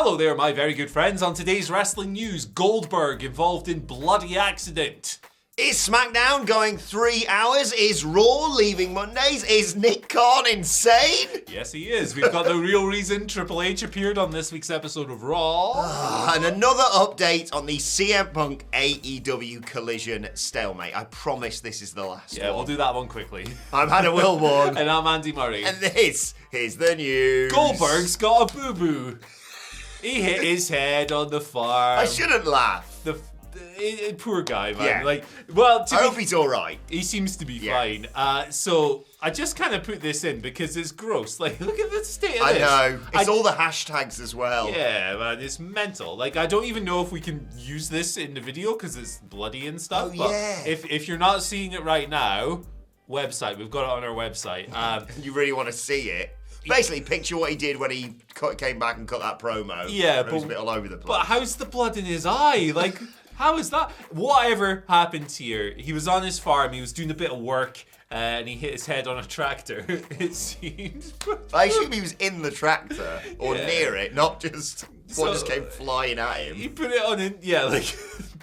Hello there, my very good friends. On today's wrestling news, Goldberg involved in bloody accident. Is SmackDown going 3 hours? Is Raw leaving Mondays? Is Nick Khan insane? Yes, he is. We've got the real reason Triple H appeared on this week's episode of Raw. And another update on the CM Punk AEW Collision stalemate. I promise this is the last one. Yeah, we'll do that one quickly. I'm Hannah Wilborn. And I'm Andy Murray. And this is the news. Goldberg's got a boo-boo. He hit his head on the farm. I shouldn't laugh. Poor guy, man. Yeah. I hope he's all right. He seems to be fine. So I just kind of put this in because it's gross. Look at the state of this. I know. It's all the hashtags as well. Yeah, man, it's mental. I don't even know if we can use this in the video because it's bloody and stuff. Oh, but yeah. If you're not seeing it right now, website. We've got it on our website. You really want to see it. Basically, picture what he did when he came back and cut that promo. Yeah, but it was a bit all over the place. But how's the blood in his eye? How is that? Whatever happened here, he was on his farm, he was doing a bit of work, and he hit his head on a tractor, it seems. I assume he was in the tractor, or near it, not just what just came flying at him. He put it on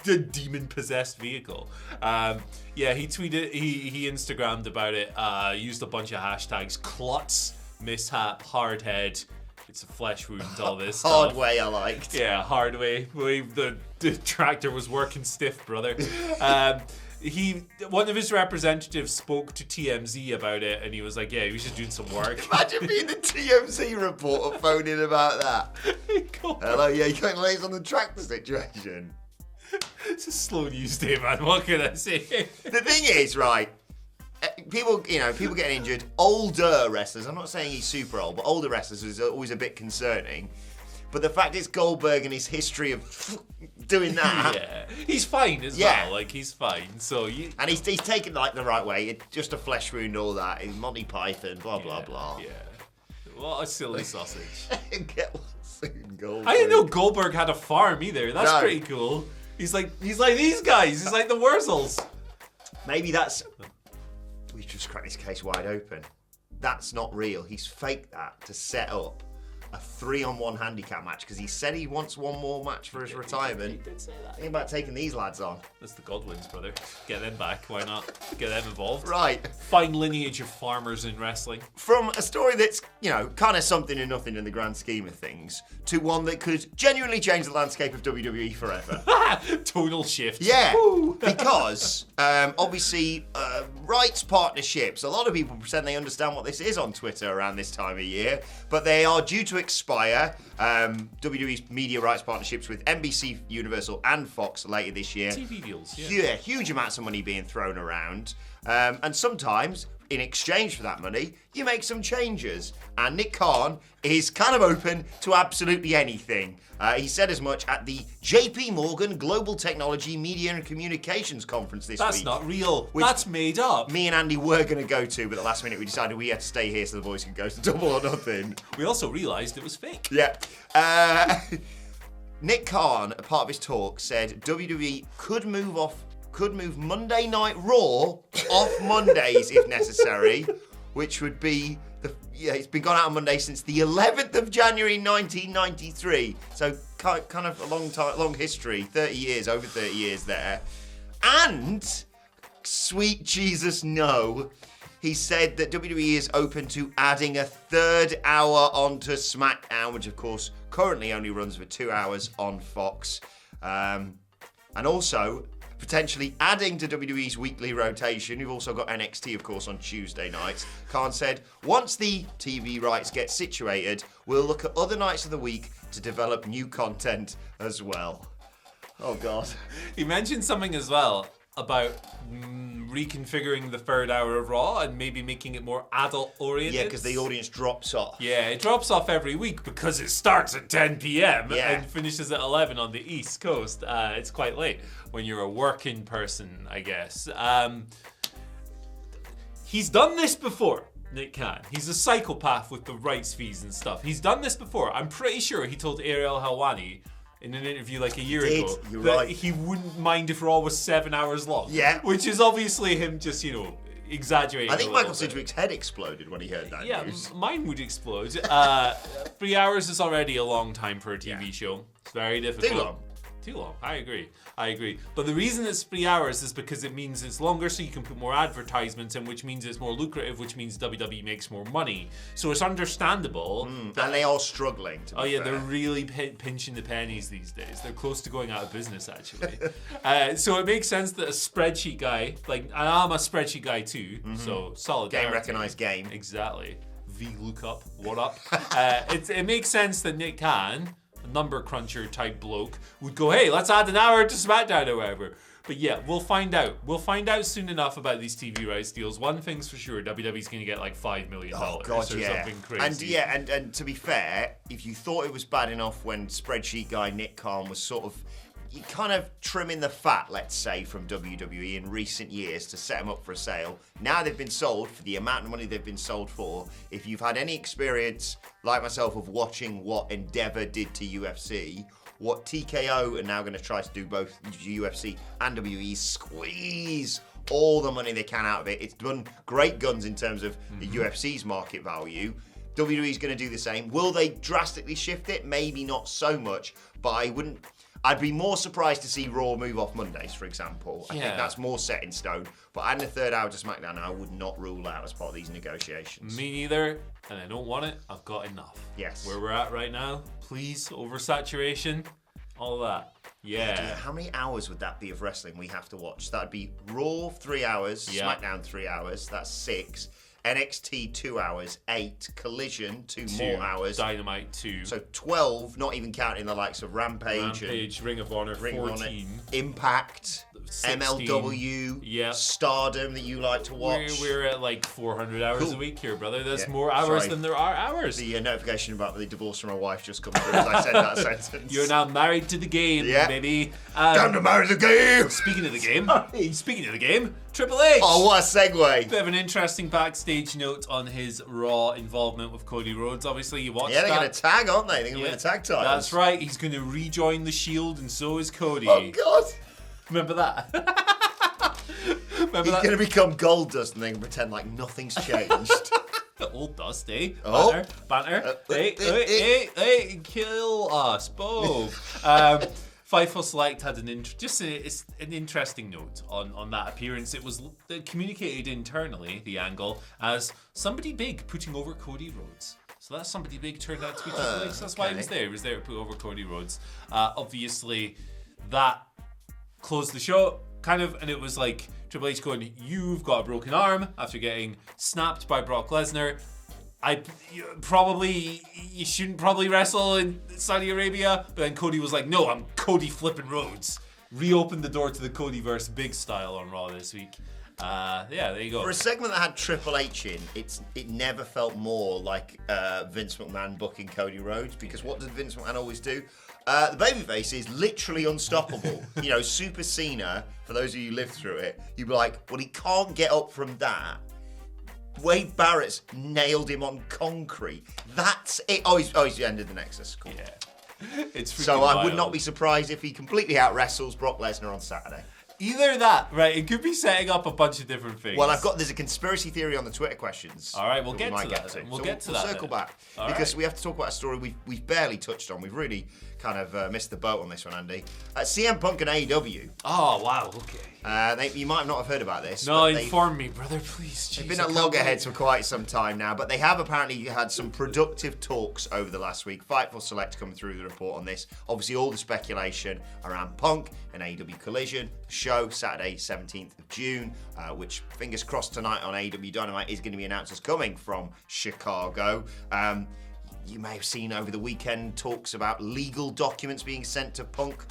the demon-possessed vehicle. He tweeted, he Instagrammed about it, used a bunch of hashtags, klutz, mishap, hard head, it's a flesh wound, all this stuff. Hard way I liked. Yeah, hard way. The tractor was working stiff, brother. One of his representatives spoke to TMZ about it, and he was like, yeah, we should do some work. Imagine being the TMZ reporter phoning about that. Hello, yeah, you got lays on the tractor situation. It's a slow news day, man. What can I say? The thing is, right, people getting injured, older wrestlers, I'm not saying he's super old, but older wrestlers is always a bit concerning. But the fact it's Goldberg and his history of doing that. Yeah, he's fine as well. He's fine. And he's taken the right way. It's just a flesh wound, all that. He's Monty Python, blah, blah, blah. Yeah. What a silly sausage. Get well soon, Goldberg. I didn't know Goldberg had a farm either. That's pretty cool. He's like these guys. He's like the Wurzels. Maybe that's... We've just cracked this case wide open. That's not real. He's faked that to set up a 3-on-1 handicap match because he said he wants one more match for his retirement. He did say that. Think about taking these lads on. That's the Godwins, brother. Get them back. Why not? Get them involved. Right. Fine lineage of farmers in wrestling. From a story that's, kind of something and nothing in the grand scheme of things, to one that could genuinely change the landscape of WWE forever. Total shift. Yeah, because obviously rights partnerships, a lot of people pretend they understand what this is on Twitter around this time of year, but they are due to expire. WWE's media rights partnerships with NBC, Universal and Fox later this year. TV deals, Yeah, huge amounts of money being thrown around. And sometimes, in exchange for that money, you make some changes. And Nick Khan is kind of open to absolutely anything. He said as much at the JP Morgan Global Technology Media and Communications Conference this week. That's not real. That's made up. Me and Andy were going to go to, but at the last minute we decided we had to stay here so the boys could go to Double or Nothing. We also realised it was fake. Yeah. Nick Khan, a part of his talk, said WWE could move Monday Night Raw off Mondays if necessary, which would be it's been gone out on Monday since the 11th of January 1993. So kind of a long history, 30 years, over 30 years there. And sweet Jesus no, he said that WWE is open to adding a third hour onto SmackDown, which of course currently only runs for 2 hours on Fox. And also potentially adding to WWE's weekly rotation. We've also got NXT, of course, on Tuesday nights. Khan said, once the TV rights get situated, we'll look at other nights of the week to develop new content as well. Oh, God. He mentioned something as well about reconfiguring the third hour of Raw and maybe making it more adult-oriented. Yeah, because the audience drops off. Yeah, it drops off every week because it starts at 10 p.m. and finishes at 11 on the East Coast. It's quite late when you're a working person, I guess. He's done this before, Nick Khan. He's a psychopath with the rights fees and stuff. He's done this before. I'm pretty sure he told Ariel Helwani in an interview like a year ago that he wouldn't mind if Raw was 7 hours long. Yeah. Which is obviously him just, exaggerating. I think a Michael little bit. Sidgwick's head exploded when he heard that Yeah, news. mine would explode. 3 hours is already a long time for a TV show. It's very difficult. Too long. Too long. I agree. But the reason it's 3 hours is because it means it's longer, so you can put more advertisements in, which means it's more lucrative, which means WWE makes more money. So it's understandable. And they are struggling, to be fair. They're really pinching the pennies these days. They're close to going out of business, actually. So it makes sense that a spreadsheet guy, and I'm a spreadsheet guy too, so solidarity. Game recognized game. Exactly. VLOOKUP, what up? It makes sense that Nick Khan, a number cruncher type bloke, would go, hey, let's add an hour to SmackDown or whatever. But yeah, we'll find out. We'll find out soon enough about these TV rights deals. One thing's for sure, WWE's going to get like $5 million Oh God, or yeah. something crazy. And to be fair, if you thought it was bad enough when spreadsheet guy Nick Khan was sort of kind of trimming the fat, let's say, from WWE in recent years to set them up for a sale. Now they've been sold for the amount of money they've been sold for. If you've had any experience, like myself, of watching what Endeavour did to UFC, what TKO are now going to try to do, both UFC and WWE, squeeze all the money they can out of it. It's done great guns in terms of the UFC's market value. WWE's going to do the same. Will they drastically shift it? Maybe not so much, but I'd be more surprised to see Raw move off Mondays, for example. I think that's more set in stone. But adding a third hour to SmackDown, I would not rule out as part of these negotiations. Me neither, and I don't want it. I've got enough. Yes. Where we're at right now, please, oversaturation, all that. Yeah. How many hours would that be of wrestling we have to watch? That'd be Raw 3 hours, SmackDown 3 hours, that's 6. NXT 2 hours, 8. Collision 2 more hours. Dynamite 2. So 12, not even counting the likes of Rampage Ring of Honor, Ring 14. of Honor, Impact, 16. MLW, Stardom that you like to watch. We're at like 400 hours a week here, brother. There's more hours than there are hours. The notification about the divorce from my wife just come through as I said that sentence. You're now married to the game, baby. Time to marry the game! Speaking of the game, Triple H. Oh, what a segue. Bit of an interesting backstage note on his Raw involvement with Cody Rhodes. Obviously, you watched that. Yeah, they're going to tag, aren't they? They're going to win the tag titles. That's right. He's going to rejoin the Shield, and so is Cody. Oh, God. Remember that? He's going to become Goldust and then pretend like nothing's changed. Old Dust, eh? Oh. Banter. Hey, kill us both. Fightful Select had an interesting note on that appearance. It was communicated internally, the angle, as somebody big putting over Cody Rhodes. So that somebody big turned out to be Triple H. That's why he was there. He was there to put over Cody Rhodes. Obviously, that closed the show, kind of, and it was like Triple H going, you've got a broken arm after getting snapped by Brock Lesnar. You shouldn't probably wrestle in Saudi Arabia. But then Cody was like, no, I'm Cody flipping Rhodes. Reopened the door to the Codyverse big style on Raw this week. There you go. For a segment that had Triple H in, it never felt more like Vince McMahon booking Cody Rhodes, because what did Vince McMahon always do? The babyface is literally unstoppable. Super Cena, for those of you who lived through it, you'd be like, well, he can't get up from that. Wade Barrett's nailed him on concrete. That's it. Oh, he's ended the Nexus. Cool. Yeah. It's so I would not be surprised if he completely out-wrestles Brock Lesnar on Saturday. Either that, right? It could be setting up a bunch of different things. Well, there's a conspiracy theory on the Twitter questions. All right, we'll get to that. We'll circle back because we have to talk about a story we've barely touched on. We've really kind of missed the boat on this one, Andy. CM Punk and AEW. Oh wow, okay. You might not have heard about this. No, inform me, brother, please. They've been at loggerheads for quite some time now, but they have apparently had some productive talks over the last week. Fightful Select coming through the report on this. Obviously, all the speculation around Punk and AEW Collision. Show Saturday, 17th of June, which, fingers crossed, tonight on AEW Dynamite is going to be announced as coming from Chicago. You may have seen over the weekend talks about legal documents being sent to Punk,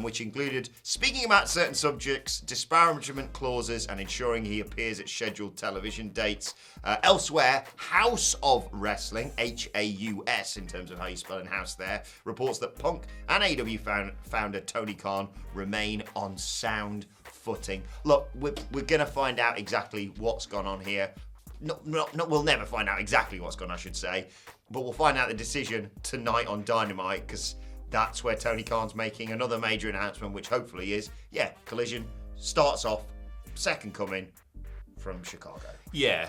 which included speaking about certain subjects, disparagement clauses, and ensuring he appears at scheduled television dates. Elsewhere, House of Wrestling, H-A-U-S in terms of how you spell in house there, reports that Punk and AEW founder Tony Khan remain on sound footing. Look, we're going to find out exactly what's gone on here. We'll never find out exactly what's gone on, I should say. But we'll find out the decision tonight on Dynamite, because that's where Tony Khan's making another major announcement, which hopefully is, Collision starts off, second coming, from Chicago. Yeah.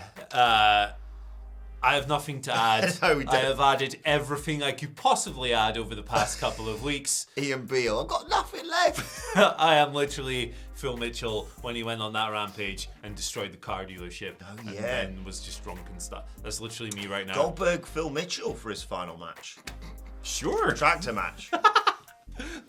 I have nothing to add. No, we don't. I have added everything I could possibly add over the past couple of weeks. Ian Beale, I've got nothing left. I am literally Phil Mitchell when he went on that rampage and destroyed the car dealership. Oh, and yeah. then was just drunk and stuff. That's literally me right now. Goldberg, Phil Mitchell for his final match. Sure. Tractor match.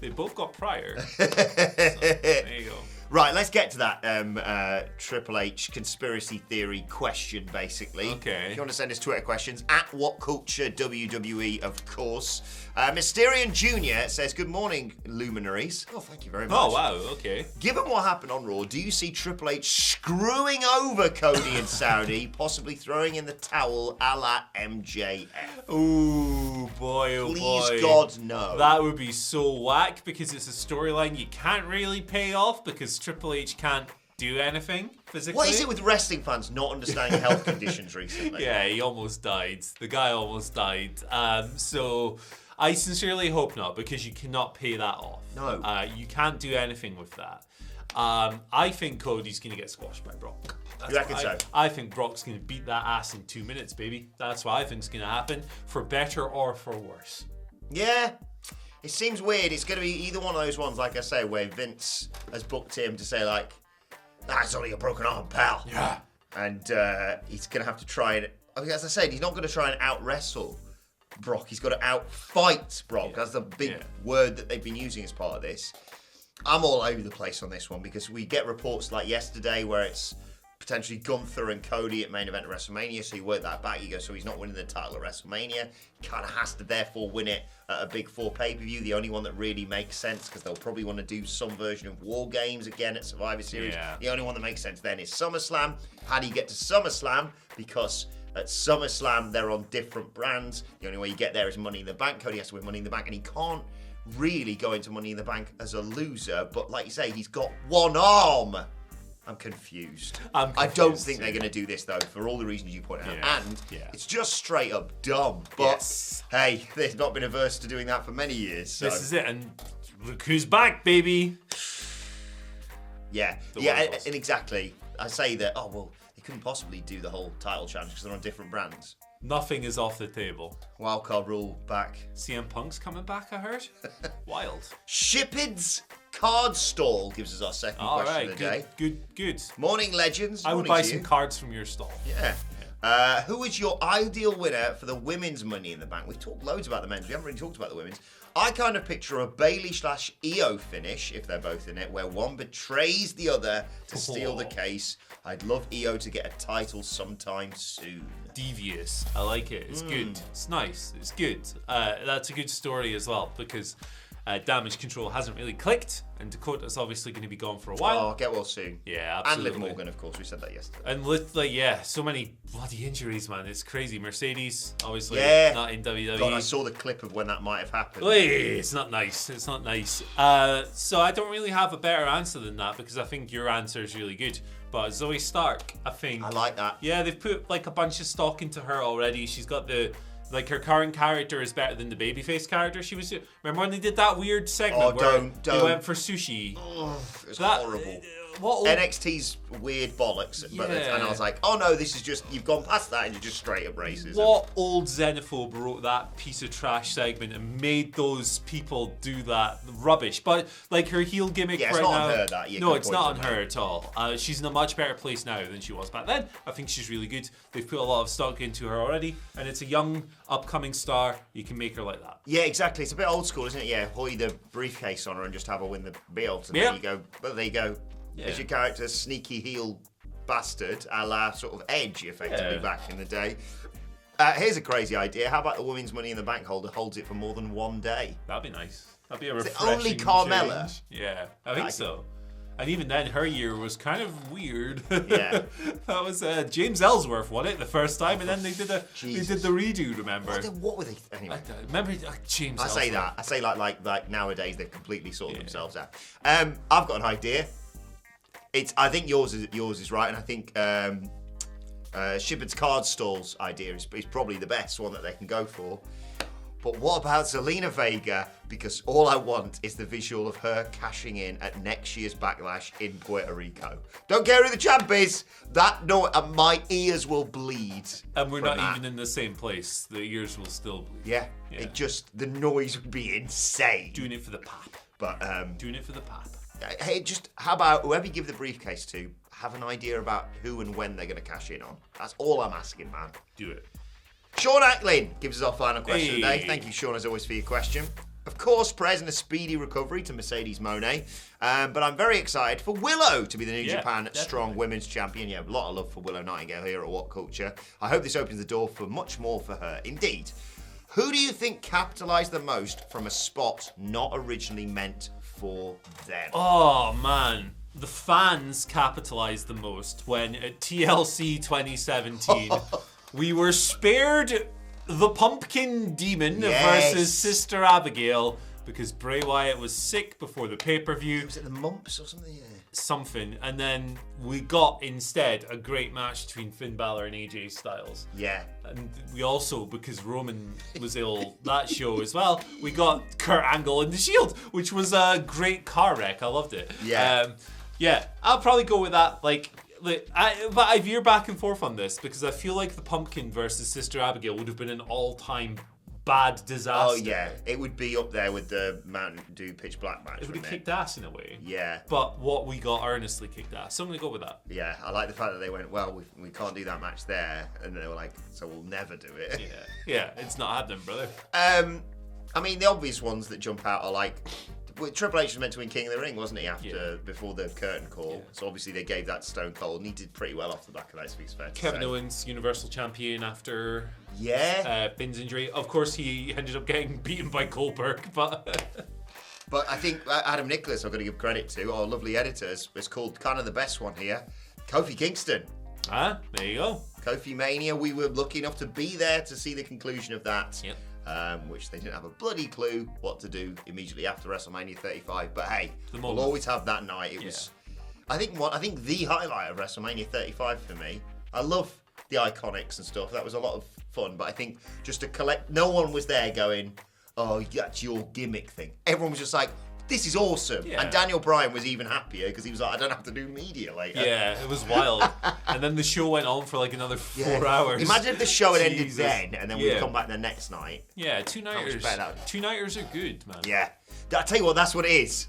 They both got prior. So, there you go. Right, let's get to that Triple H conspiracy theory question, basically. Okay. If you want to send us Twitter questions, at WhatCulture WWE, of course. Mysterian Jr. says, good morning, luminaries. Oh, thank you very much. Oh, wow, okay. Given what happened on Raw, do you see Triple H screwing over Cody and Saudi, possibly throwing in the towel a la MJF? Ooh, boy, oh boy. Please, God, no. That would be so whack because it's a storyline you can't really pay off because Triple H can't do anything physically. What is it with wrestling fans not understanding health conditions recently? Yeah, he almost died. The guy almost died. So I sincerely hope not because you cannot pay that off. No. You can't do anything with that. I think Cody's going to get squashed by Brock. You reckon so? I think Brock's going to beat that ass in 2 minutes, baby. That's what I think is going to happen, for better or for worse. Yeah. It seems weird. It's going to be either one of those ones, like I say, where Vince has booked him to say, like, that's only a broken arm, pal. Yeah. And he's going to have to try and, as I said, he's not going to try and out-wrestle Brock. He's got to out-fight Brock. Yeah. That's the big word that they've been using as part of this. I'm all over the place on this one because we get reports like yesterday where it's potentially Gunther and Cody at main event at WrestleMania, so you work that back, you go, so he's not winning the title at WrestleMania. He kind of has to therefore win it at a Big Four pay-per-view, the only one that really makes sense, because they'll probably want to do some version of War Games again at Survivor Series. Yeah. The only one that makes sense then is SummerSlam. How do you get to SummerSlam? Because at SummerSlam, they're on different brands. The only way you get there is Money in the Bank. Cody has to win Money in the Bank, and he can't really go into Money in the Bank as a loser, but like you say, he's got one arm. I'm confused. I don't think they're going to do this, though, for all the reasons you point out. Yeah. And Yeah. it's just straight up dumb. But, hey, they've not been averse to doing that for many years. So. This is it, and look who's back, baby. Yeah, The yeah, Warriors. and exactly. I say that, oh, well, they couldn't possibly do the whole title challenge because they're on different brands. Nothing is off the table. Wildcard rule back. CM Punk's coming back, I heard. Wild. Shipid's card stall gives us our second All question right, of the day. good. Morning, legends. I would Morning buy to some you. cards from your stall. Yeah. Who is your ideal winner for the women's Money in the Bank? We've talked loads about the men's. We haven't really talked about the women's. I kind of picture a Bayley/Io finish, if they're both in it, where one betrays the other to steal the case. I'd love Io to get a title sometime soon. Devious. I like it. It's good. It's nice. It's good. That's a good story as well because Damage Control hasn't really clicked, and Dakota's obviously going to be gone for a while. Oh, get well soon. Yeah, And absolutely. Liv Morgan, of course. We said that yesterday. And so many bloody injuries, man. It's crazy. Mercedes, obviously, not in WWE. God, I saw the clip of when that might have happened. It's not nice. It's not nice. So I don't really have a better answer than that because I think your answer is really good. But Zoe Stark, I think. I like that. Yeah, they've put like a bunch of stock into her already. She's got her current character is better than the babyface character she was. Remember when they did that weird segment where don't. they went for sushi? Oh, it was That- horrible. What old- NXT's weird bollocks. But Yeah. and I was like, oh no, this is just, you've gone past that and you're just straight up racism. What old xenophobe wrote that piece of trash segment and made those people do that rubbish? But like her heel gimmick Yeah, it's right not now. on her, that. Yeah, no, good it's point not on on that. her at all. She's in a much better place now than she was back then. I think she's really good. They've put a lot of stock into her already, and it's a young, upcoming star. You can make her like that. Yeah, exactly. It's a bit old school, isn't it? Yeah, hoy the briefcase on her and just have her win the belt. And Yeah. there you go. Well, there you go. Yeah. There's your character, sneaky heel bastard, a la sort of Edge, effectively, Yeah. back in the day. Here's a crazy idea. How about the women's Money in the Bank holder holds it for more than one day? That'd be nice. That'd be a it refreshing only Carmella? change. Yeah, I think so. And even then, her year was kind of weird. Yeah. That was James Ellsworth won it the first time, and then they did Jesus. the redo. Remember? What were they? Anyway. Remember James? I say Ellsworth. that. I say like nowadays they've completely sorted themselves out. I've got an idea. I think yours is right, and I think Shipard's card stalls idea is probably the best one that they can go for. But what about Zelina Vega? Because all I want is the visual of her cashing in at next year's Backlash in Puerto Rico. Don't care who the champ is. My ears will bleed. And we're not even in the same place. The ears will still bleed. Yeah. The noise would be insane. Doing it for the pap. But doing it for the pap. Hey, how about whoever you give the briefcase to, have an idea about who and when they're going to cash in on. That's all I'm asking, man. Do it. Sean Acklin gives us our final question of the day. Thank you, Sean, as always, for your question. Of course, prayers and a speedy recovery to Mercedes Moné. But I'm very excited for Willow to be the New Japan Strong Women's Champion. Yeah, a lot of love for Willow Nightingale here at WhatCulture. I hope this opens the door for much more for her. Indeed. Who do you think capitalised the most from a spot not originally meant for them? Oh, man. The fans capitalised the most when at TLC 2017... we were spared the Pumpkin Demon versus Sister Abigail because Bray Wyatt was sick before the pay-per-view. Was it the mumps or something? Yeah. Something. And then we got instead a great match between Finn Balor and AJ Styles. Yeah. And we also, because Roman was ill that show as well, we got Kurt Angle and The Shield, which was a great car wreck. I loved it. Yeah. I'll probably go with that. But I veer back and forth on this because I feel like the Pumpkin versus Sister Abigail would have been an all-time bad disaster. Oh, yeah. It would be up there with the Mountain Dew Pitch Black match. It would have kicked ass in a way. Yeah. But what we got earnestly kicked ass. So I'm going to go with that. Yeah. I like the fact that they went, well, we can't do that match there. And they were like, so we'll never do it. Yeah. It's not happening, brother. I mean, the obvious ones that jump out are like... Triple H was meant to win King of the Ring, wasn't he, before the curtain call? Yeah. So obviously they gave that to Stone Cold, and he did pretty well off the back of that, to be fair to Kevin say. Owens, Universal Champion after Finn's injury. Of course, he ended up getting beaten by Goldberg, but... But I think Adam Nicholas, I've got to give credit to, our lovely editors, is called kind of the best one here, Kofi Kingston. Ah, there you go. Kofi Mania, we were lucky enough to be there to see the conclusion of that. Yep. Which they didn't have a bloody clue what to do immediately after WrestleMania 35. But hey, we'll always have that night. It was, I think the highlight of WrestleMania 35 for me. I love the Iconics and stuff. That was a lot of fun. But I think just to collect, no one was there going, "Oh, that's your gimmick thing." Everyone was just like, "This is awesome." Yeah. And Daniel Bryan was even happier because he was like, "I don't have to do media later." Yeah, it was wild. And then the show went on for like another 4 hours. Imagine if the show had ended then, and then we'd come back the next night. Yeah, two-nighters. Two-nighters are good, man. Yeah. I tell you what, that's what it is.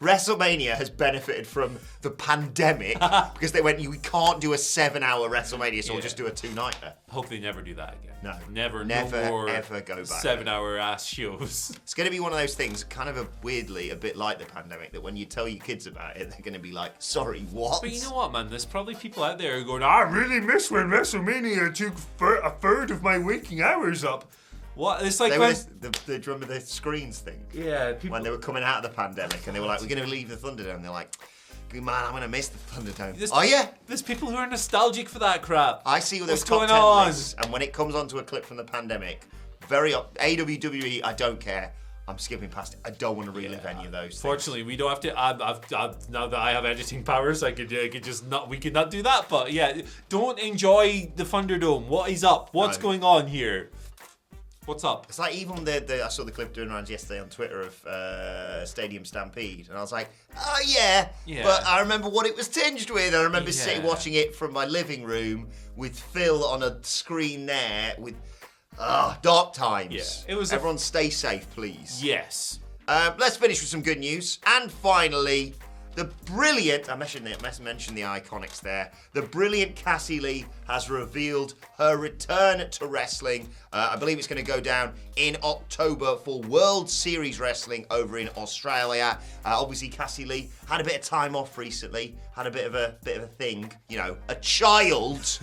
WrestleMania has benefited from the pandemic because they went, we can't do a 7-hour WrestleMania, so we'll just do a 2-nighter. Hope they never do that again. No. Never no more ever go back. 7-hour ass shows. It's going to be one of those things, kind of weirdly a bit like the pandemic, that when you tell your kids about it, they're going to be like, sorry, what? But you know what, man? There's probably people out there who are going, I really miss when WrestleMania took a third of my waking hours up. What? It's like the drum of the screens thing. Yeah. When they were coming out of the pandemic and they were like, we're going to leave the Thunderdome. And they're like, good man, I'm going to miss the Thunderdome. Oh, yeah? There's people who are nostalgic for that crap. I see all those top 10 lists, and when it comes onto a clip from the pandemic, AWWE, I don't care. I'm skipping past it. I don't want to relive any of those. Fortunately, we don't have to. I've now that I have editing powers, I could just not. We could not do that. But yeah, don't enjoy the Thunderdome. What is up? What's going on here? What's up? It's like even I saw the clip doing around yesterday on Twitter of Stadium Stampede, and I was like, oh yeah. But I remember what it was tinged with. I remember sitting watching it from my living room with Phil on a screen there with dark times. Yeah. It was. Everyone stay safe, please. Yes. Let's finish with some good news. And finally, the brilliant, I mentioned the Iconics there, the brilliant Cassie Lee has revealed her return to wrestling. I believe it's going to go down in October for World Series Wrestling over in Australia. Obviously, Cassie Lee had a bit of time off recently, had a bit of a thing, a child.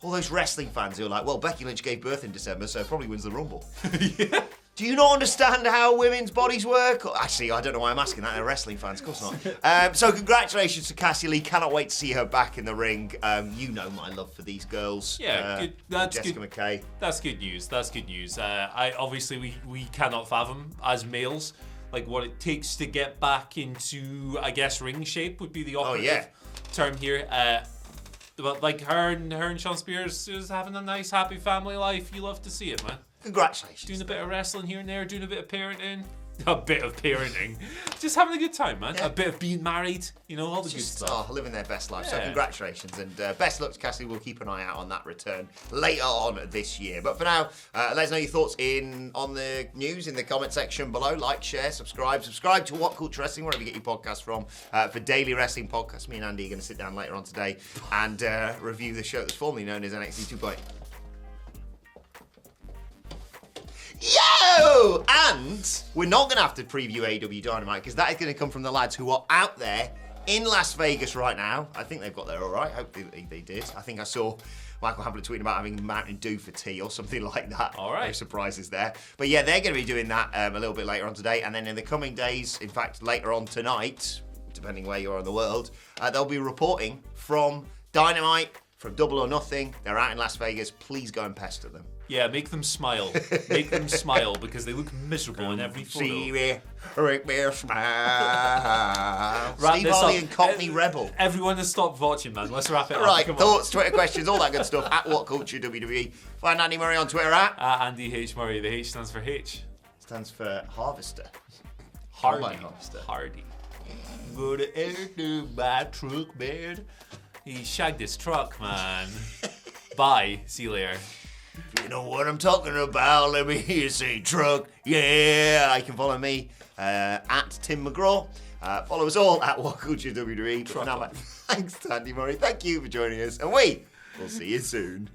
All those wrestling fans who are like, well, Becky Lynch gave birth in December, so probably wins the Rumble. Yeah. Do you not understand how women's bodies work? Actually, I don't know why I'm asking that. They're wrestling fans, of course not. So congratulations to Cassie Lee. Cannot wait to see her back in the ring. You know my love for these girls. Yeah, good. That's Jessica good. McKay. That's good news. That's good news. We cannot fathom as males like what it takes to get back into, I guess, ring shape would be the operative term here. But like her and Sean Spears is having a nice, happy family life. You love to see it, man. Congratulations. Doing a bit of wrestling here and there, doing a bit of parenting. A bit of parenting. Just having a good time, man. Yeah. A bit of being married, all the good Just stuff. living their best life. So Yeah. congratulations and best luck to Cassie. We'll keep an eye out on that return later on this year. But for now, let us know your thoughts on the news in the comment section below. Like, share, subscribe to What Culture Wrestling wherever you get your podcasts from for daily wrestling podcasts. Me and Andy are going to sit down later on today and review the show that's formerly known as NXT 2.0. Yo! And we're not going to have to preview AEW Dynamite because that is going to come from the lads who are out there in Las Vegas right now. I think they've got there all right. Hopefully they did. I think I saw Michael Hamlet tweeting about having Mountain Dew for tea or something like that. All right. No surprises there. But yeah, they're going to be doing that a little bit later on today. And then in the coming days, in fact, later on tonight, depending where you are in the world, they'll be reporting from Dynamite, from Double or Nothing. They're out in Las Vegas. Please go and pester them. Yeah, make them smile. Make them smile because they look miserable in every photo. See me, make me smile. Wrap Steve this Harley up. and Cockney Rebel. Everyone has stopped watching, man. Let's wrap it up. Right, Come on. thoughts, Twitter questions, all that good stuff at WhatCulture WWE. Find Andy Murray on Twitter at Andy H. Murray. The H stands for H. stands for Harvester. Hardy. Combine Harvester. Hardy. Go to air to my truck, man. He shagged his truck, man. Bye. See you later. You know what I'm talking about? Let me hear you say truck. Yeah, you can follow me at Tim McGraw. Follow us all at WhatCulture WWE. But for now, thanks to Andy Murray. Thank you for joining us, and we will see you soon.